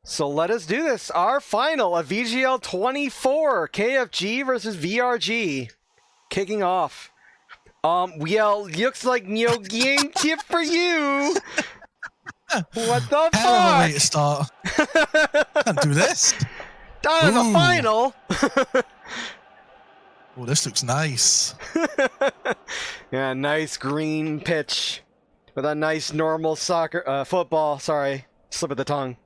So let us do this. Our final of VGL 24, KFG versus VRG, kicking off. Looks like no game tip for you. What the Hell of a way fuck? to start. Can't do this. That is a final. Oh, this looks nice. Yeah, nice green pitch with a nice normal football. Sorry, slip of the tongue.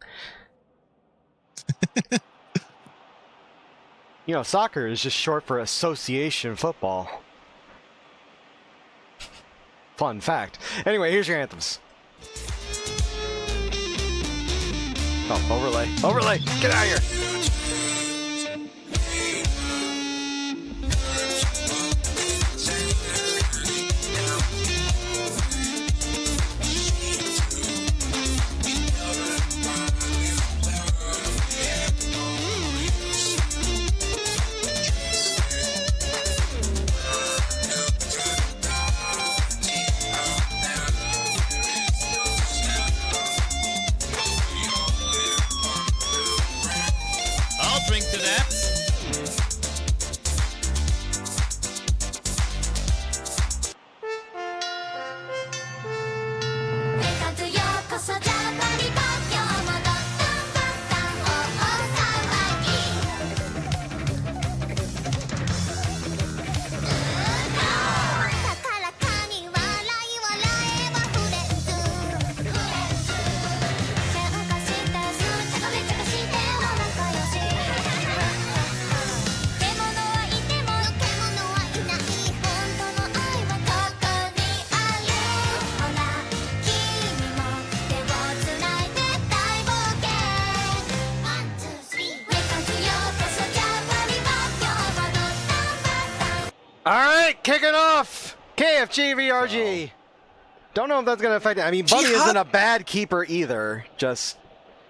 You know, soccer is just short for association football. Fun fact. Anyway, here's your anthems. Oh, overlay. Overlay! Get out of here! Drink to that. Alright, kicking off! KFG VRG. Don't know if that's going to affect it. I mean, Bunny isn't a bad keeper either. Just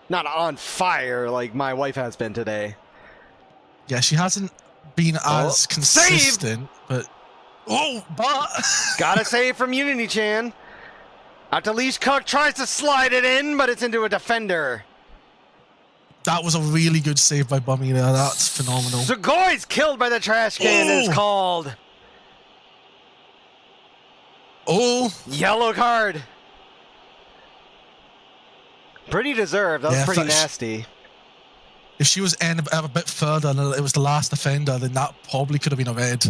not on fire like my wife has been today. Yeah, she hasn't been as consistent, but... Oh, but... Gotta save from Unity-chan. After Leash Cook tries to slide it in, but it's into a defender. That was a really good save by Bummy there. That's phenomenal. Sugoi killed by the trash can is called. Oh! Yellow card. Pretty deserved. That was pretty nasty. If she was a bit further and it was the last defender, then that probably could have been a red.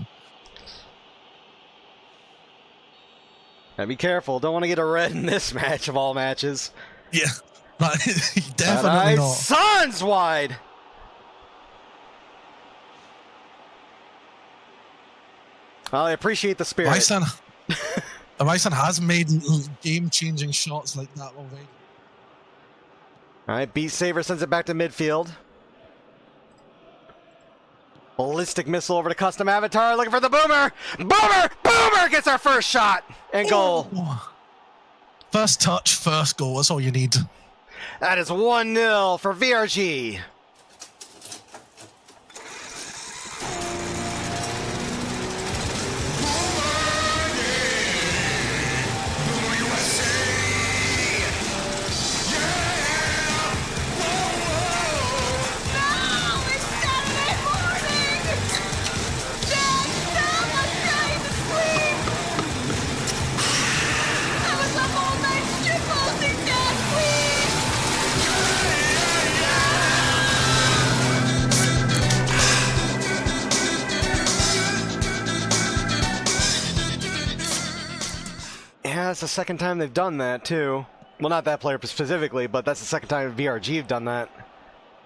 Now be careful. Don't want to get a red in this match of all matches. Yeah. Definitely not. Sans wide. Well, I appreciate the spirit. Ryson has made game-changing shots like that already. All right, Beat Saber sends it back to midfield. Ballistic missile over to custom avatar, looking for the boomer. Boomer gets our first shot and goal. First touch, first goal. That's all you need. That is 1-0 for VRG. Yeah, that's the second time they've done that, too. Well, not that player specifically, but that's the second time VRG have done that. A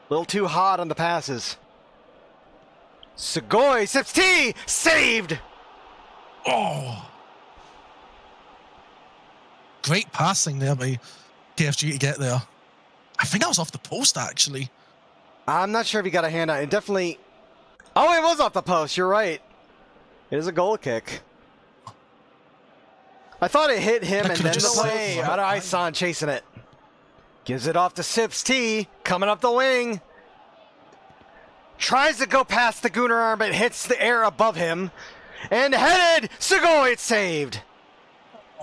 little too hot on the passes. Sugoi sips tea! Saved! Oh! Great passing there by KFG to get there. I think that was off the post, actually. I'm not sure if he got a hand on it. Definitely... Oh, it was off the post. You're right. It is a goal kick. I thought it hit him and then the play. Out of Isan chasing it. Gives it off to Sips T. Coming up the wing. Tries to go past the Gunnar arm, but hits the air above him. And headed! Sugoi, it's saved.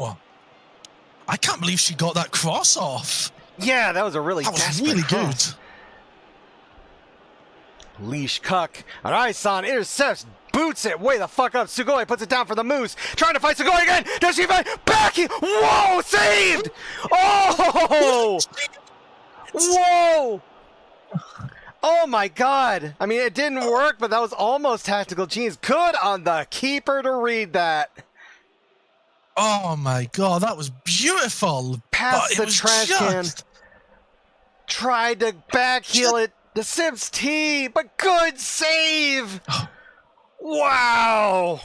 Oh, I can't believe she got that cross off. Yeah, that was a really That was really good. Leash cuck. Arai-san intercepts, boots it way the fuck up. Sugoi puts it down for the Moose. Trying to fight Sugoi again. Does she fight? Back! Whoa! Saved! Oh! Whoa! Oh my god. I mean, it didn't work, but that was almost tactical genius. Good on the keeper to read that. Oh my god, that was beautiful. Past the trash can. Tried to back heel it. The Sips T, but good save. Wow.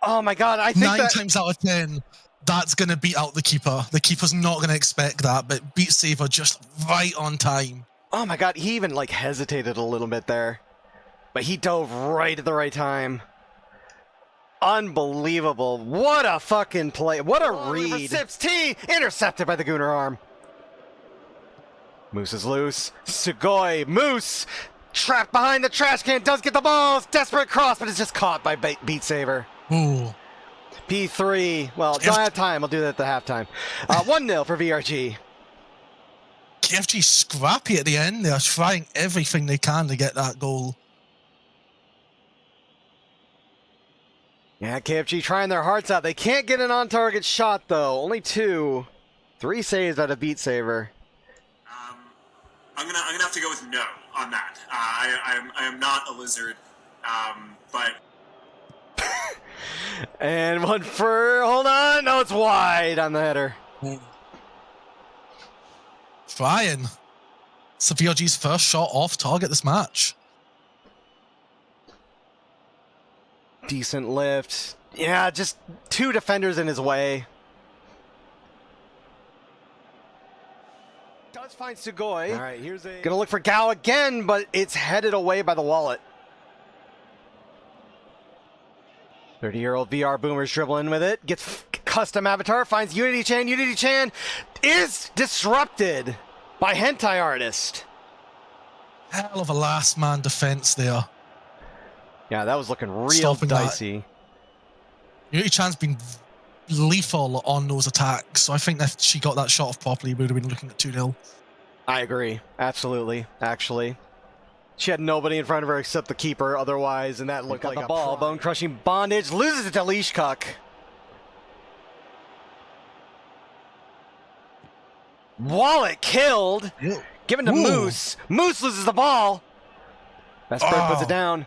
Oh my god, I think 9 times out of 10, that's going to beat out the keeper. The keeper's not going to expect that, but Beat Saber just right on time. Oh my god, he even like hesitated a little bit there. But he dove right at the right time. Unbelievable. What a fucking play. What a read. Sips T, intercepted by the Gooner arm. Moose is loose. Sugoi, Moose, trapped behind the trash can, does get the balls. Desperate cross, but it's just caught by Beat Saber. Ooh. P3, well, don't have time. I'll do that at the halftime. 1-0 for VRG. KFG scrappy at the end. They're trying everything they can to get that goal. Yeah, KFG trying their hearts out. They can't get an on-target shot, though. Only 2. 3 saves out of Beat Saber. I'm gonna have to go with no on that. I am not a lizard, but. And one for, hold on, no, it's wide on the header. Trying. It's VRG's first shot off target this match. Decent lift. Yeah, just 2 defenders in his way. Does find Sugoi. All right, here's a... Gonna look for Gao again, but it's headed away by the wallet. 30-year-old VR Boomer's dribbling with it. Gets custom avatar, finds Unity-chan. Unity-chan is disrupted by Hentai Artist. Hell of a last man defense there. Yeah, that was looking real Stopping dicey. Unity-chan's been lethal on those attacks, so I think that if she got that shot off properly, we would have been looking at 2-0. I agree. Absolutely. Actually. She had nobody in front of her except the keeper otherwise, and that looked like a ball. Bone-crushing bondage. Loses it to Leash Cuck. Wallet killed. Ew. Given to Ooh. Moose. Moose loses the ball. Best Bird puts it down.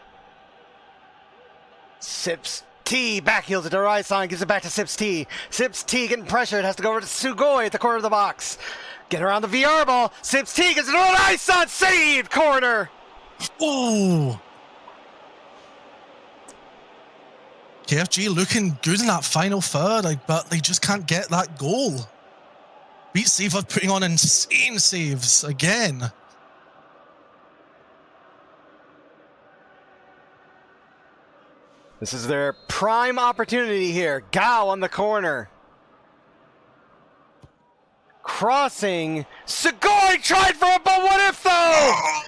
Sips T back heels it to Rai-san, gives it back to Sips T. Sips T getting pressured, has to go over to Sugoi at the corner of the box. Get around the VR ball. Sips T gets it to Rai-san, saved corner. Ooh. KFG looking good in that final third, but they just can't get that goal. Beat Saver putting on insane saves again. This is their prime opportunity here. Gao on the corner. Crossing. Sugoi tried for it, but what if though?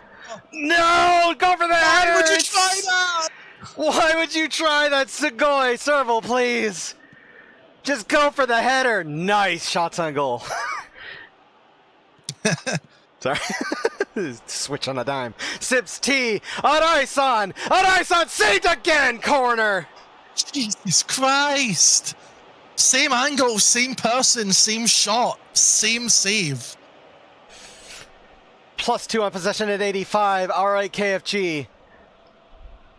No! Go for the header! Why would you try that? Why would you try that, Sugoi? Serval, please. Just go for the header. Nice shots on goal. Sorry. Switch on a dime. Sips T. Arai-san. Arai-san saved again. Corner. Jesus Christ. Same angle, same person, same shot, same save. +2 on possession at 85. All right, KFG.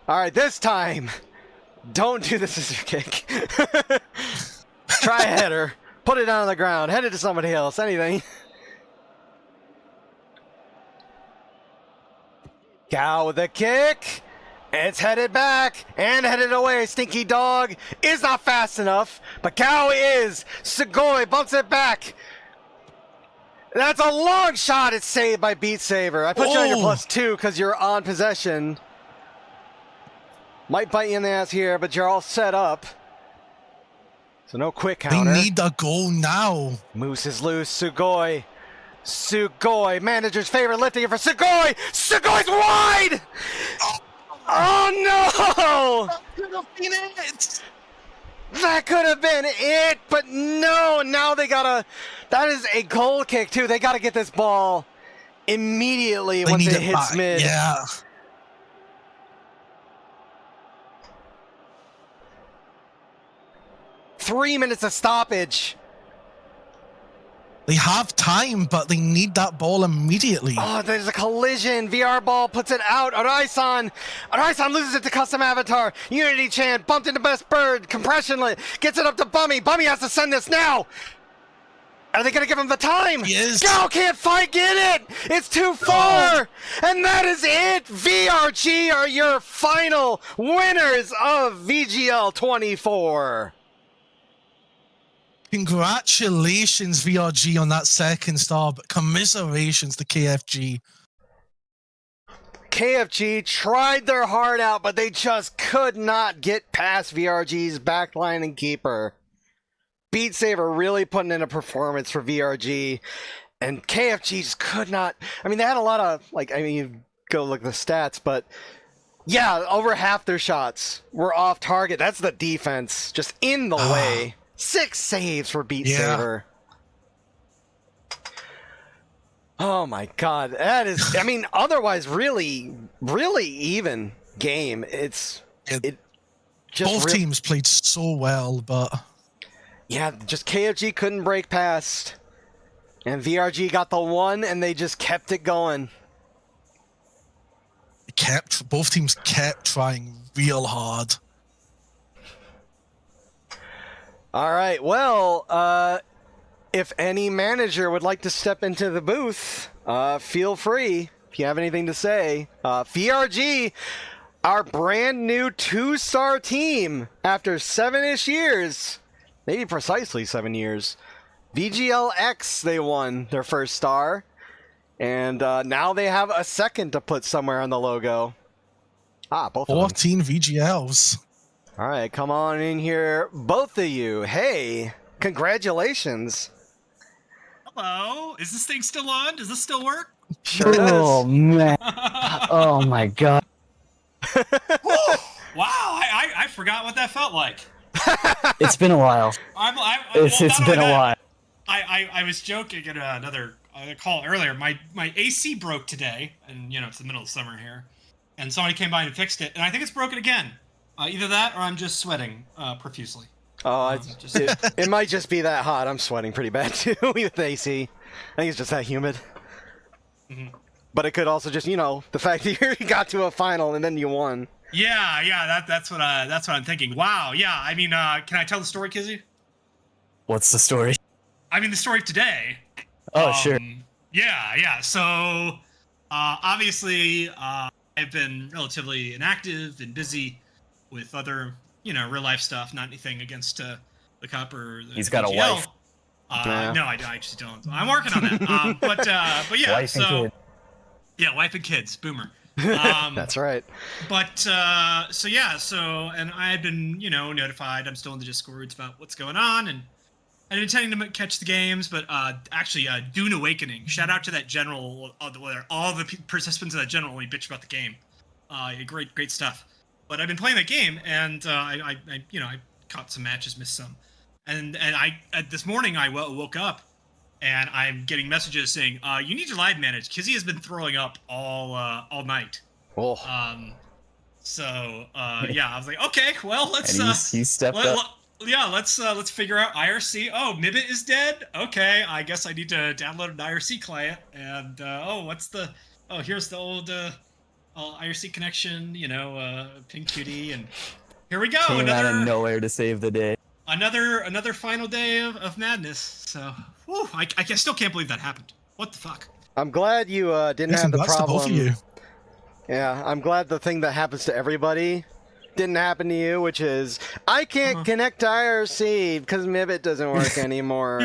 All right, this time, don't do the scissor kick. Try a header. Put it down on the ground. Head it to somebody else. Anything. Gao with a kick. It's headed back and headed away. Stinky Dog is not fast enough, but Gao is. Sugoi bumps it back. That's a long shot. It's saved by Beat Saber. I put you on your +2 because you're on possession. Might bite you in the ass here, but you're all set up. So no quick counter. They need a goal now. Moose is loose. Sugoi. Sugoi. Manager's favorite lifting it for Sugoi. Sugoi's wide! Oh no! That could have been it. That could have been it, but no. Now they gotta. That is a goal kick too. They gotta get this ball immediately They once need it hits back. mid. Yeah. 3 minutes of stoppage. They have time, but they need that ball immediately. Oh, there's a collision. VR ball puts it out. Araisan loses it to custom avatar. Unity Chan bumped into Best Bird. Compressionlet gets it up to Bummy. Bummy has to send this now. Are they going to give him the time? He is. Go, can't fight, get it. It's too far. And that is it. VRG are your final winners of VGL 24. Congratulations, VRG, on that second star, but commiserations to KFG. KFG tried their heart out, but they just could not get past VRG's backline and keeper. Beat Saber really putting in a performance for VRG, and KFG just could not. I mean, they had a lot of, you go look at the stats, but yeah, over half their shots were off target. That's the defense, just in the way. 6 saves for Beat Saber. Oh my god, that is, I mean, otherwise really even game. Both Teams played so well, but yeah, just KFG couldn't break past, and VRG got the one, and they just kept it going. Both teams kept trying real hard. All right, well, if any manager would like to step into the booth, feel free if you have anything to say. VRG, our brand new 2-star team after 7-ish years, maybe precisely 7 years. VGLX, they won their first star, and now they have a second to put somewhere on the logo. Both of them. 14 VGLs. All right, come on in here, both of you. Hey, congratulations. Hello. Is this thing still on? Does this still work? Sure Oh does. man! Oh my god! Wow, I forgot what that felt like. It's been a while. It's been a while. I was joking at another call earlier. My AC broke today, and it's the middle of summer here, and somebody came by and fixed it, and I think it's broken again. Either that, or I'm just sweating profusely. Oh, it might just be that hot. I'm sweating pretty bad too with AC. I think it's just that humid. Mm-hmm. But it could also just, the fact that you got to a final and then you won. Yeah. That's what I'm thinking. Wow. Yeah. I mean, can I tell the story, Kizzy? What's the story? I mean, the story of today. Oh, sure. Yeah. So, obviously, I've been relatively inactive and busy with other, real life stuff. Not anything against the Cup or the He's got a VGL. wife. No, I just don't. I'm working on that. But yeah. Wife and kid. Yeah, wife and kids. Boomer. That's right. But and I had been, notified. I'm still in the Discords about what's going on, and I'm intending to catch the games. But actually, Dune Awakening. Shout out to that general. All the participants of that general only bitch about the game. Great stuff. But I've been playing that game, and I caught some matches, missed some, and this morning I woke up, and I'm getting messages saying, you need to live manage. Kizzy has been throwing up all night. Oh. Yeah, I was like, okay, well, let's And he stepped up. Let's figure out IRC. Oh, Mibit is dead. Okay, I guess I need to download an IRC client. And here's the old IRC connection. Pink Cutie, and here we go. Came out of nowhere to save the day. Another final day of madness. So, I still can't believe that happened. What the fuck? I'm glad you didn't have the Congrats to both of problem. you. Yeah, I'm glad the thing that happens to everybody didn't happen to you, which is I can't connect to IRC because Mibit doesn't work anymore.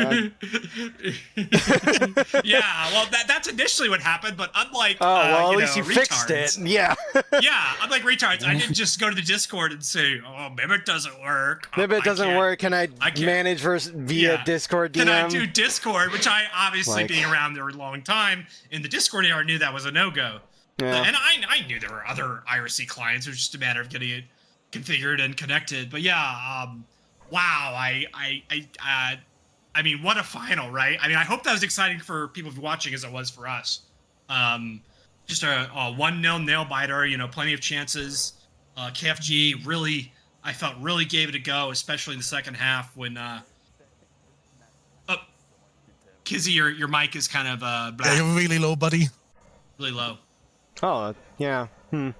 Yeah, well, that's initially what happened, but unlike at least you retards, fixed it. Yeah. Yeah, unlike retards, I didn't just go to the Discord and say, "Oh, Mibit doesn't work." Mibit doesn't work. Can I can't- manage via Discord DM? Can I do Discord? Which I obviously being around there a long time in the Discord era knew that was a no-go. Yeah. And I knew there were other IRC clients. It was just a matter of getting it configured and connected. But yeah, wow. I mean, what a final, right? I mean, I hope that was exciting for people watching as it was for us. Just a 1-0 nail biter. Plenty of chances. KFG really, I felt, really gave it a go, especially in the second half when. Kizzy, your mic is kind of Yeah, you're really low, buddy. really low. Oh, yeah. But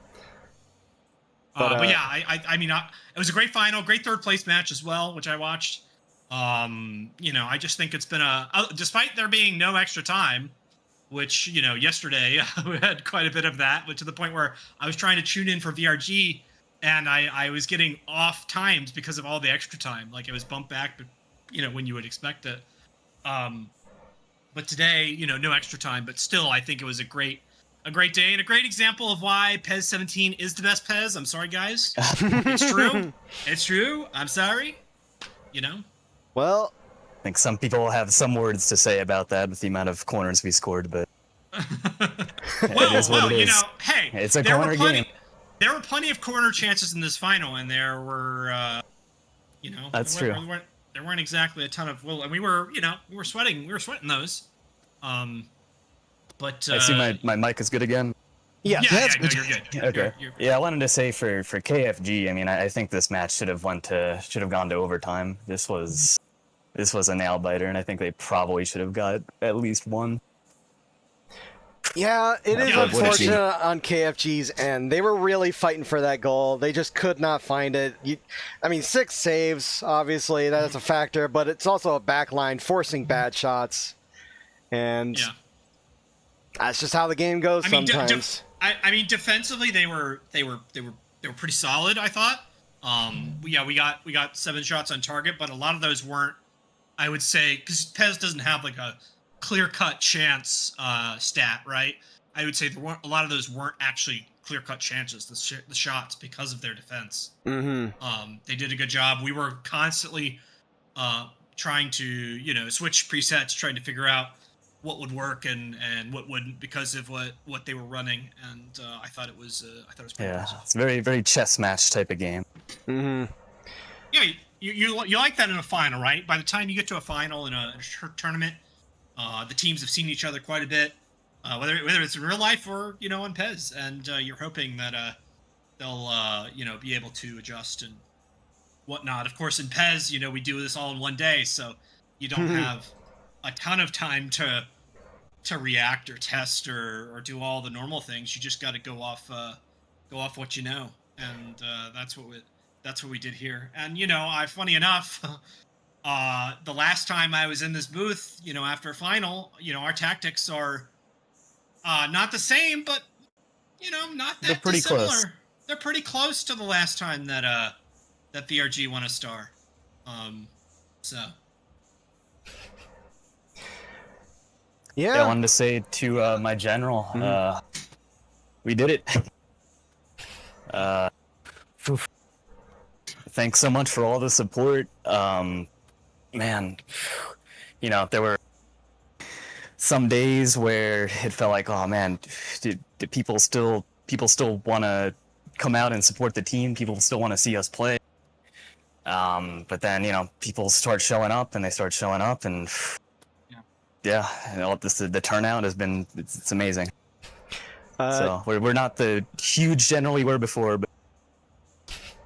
yeah, I mean, it was a great final, great third place match as well, which I watched. I just think it's been despite there being no extra time, which, yesterday we had quite a bit of that, but to the point where I was trying to tune in for VRG and I was getting off times because of all the extra time. Like, it was bumped back, but, when you would expect it. But today, no extra time, but still, I think it was a great day and a great example of why PES 17 is the best PES. I'm sorry, guys. It's true. It's true. I'm sorry. Well, I think some people have some words to say about that with the amount of corners we scored, but it is what it is. Hey, it's a corner game. There were plenty of corner chances in this final, and there were, That's true. There weren't exactly a ton of and we were sweating those. But I see my mic is good again. Yeah, yeah, no, you're good. Okay. You're Yeah, I wanted to say for KFG, I mean, I think this match should have gone to overtime. This was a nail biter, and I think they probably should have got at least one. yeah, it is unfortunate on KFG's end. They were really fighting for that goal. They just could not find it. 6 saves, obviously, that's a factor, but it's also a back line forcing bad shots. And that's just how the game goes sometimes. Defensively, they were pretty solid, I thought. We got 7 shots on target, but a lot of those weren't, I would say, because PES doesn't have like a clear-cut chance stat, right? I would say a lot of those weren't actually clear-cut chances, the shots, because of their defense. Mm-hmm. They did a good job. We were constantly trying to, switch presets, trying to figure out what would work and what wouldn't because of what they were running, and I thought it was pretty impressive. It's a very, very chess match type of game. Mm-hmm. Yeah, you like that in a final, right? By the time you get to a final in a tournament, the teams have seen each other quite a bit, whether it's in real life or on PES, and you're hoping that they'll be able to adjust and whatnot. Of course, in PES, we do this all in one day, so you don't have a ton of time to react or test or do all the normal things. You just got to go off what you know, and that's what we did here. And funny enough, the last time I was in this booth, after a final, our tactics are not the same, but not that They're pretty dissimilar. close. They're pretty close to the last time that VRG won a star. So. Yeah. I wanted to say to my general, we did it. Thanks so much for all the support. Man, there were some days where it felt like, oh man, do people still want to come out and support the team? People still want to see us play. But then, people start showing up, and yeah, the turnout has been it's amazing. So we're not the huge general we were before, but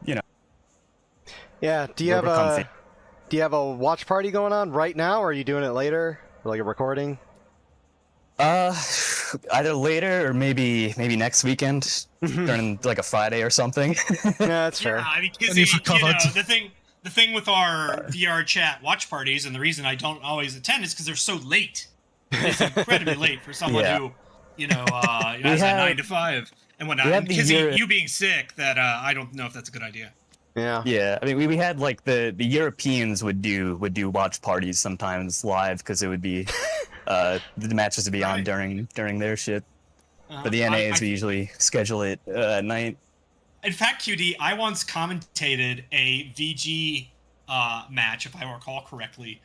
yeah. Do you have a watch party going on right now, or are you doing it later, or like a recording? Either later or maybe next weekend, during like a Friday or something. Yeah, that's fair. Yeah, the thing with our VR chat watch parties, and the reason I don't always attend is because they're so late. It's incredibly late for someone who, has a 9 to 5 and whatnot. And you being sick, that I don't know if that's a good idea. Yeah. Yeah, I mean, we had like the Europeans would do watch parties sometimes live because it would be the matches would be on during their shit. But the NAs we usually schedule it at night. In fact, QD, I once commentated a VG match, if I recall correctly,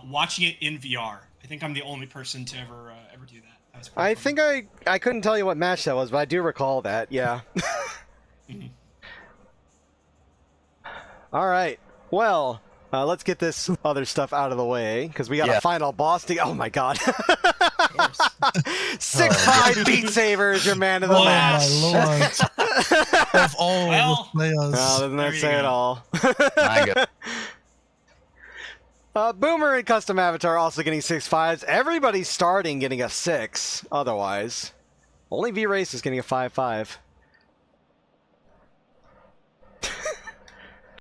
watching it in VR. I think I'm the only person to ever do that. I think I couldn't tell you what match that was, but I do recall that. Yeah. All right. Well, let's get this other stuff out of the way because we got a final boss to. Oh my god. Of course. 6'5" Beat Saber is your man of the Oh match. my lord! Of all Well, the players, Well, doesn't There that you say it go. all? I go. Boomer and Custom Avatar also getting 6'5s. Everybody's starting getting a 6. Otherwise, only V Race is getting a 5'5.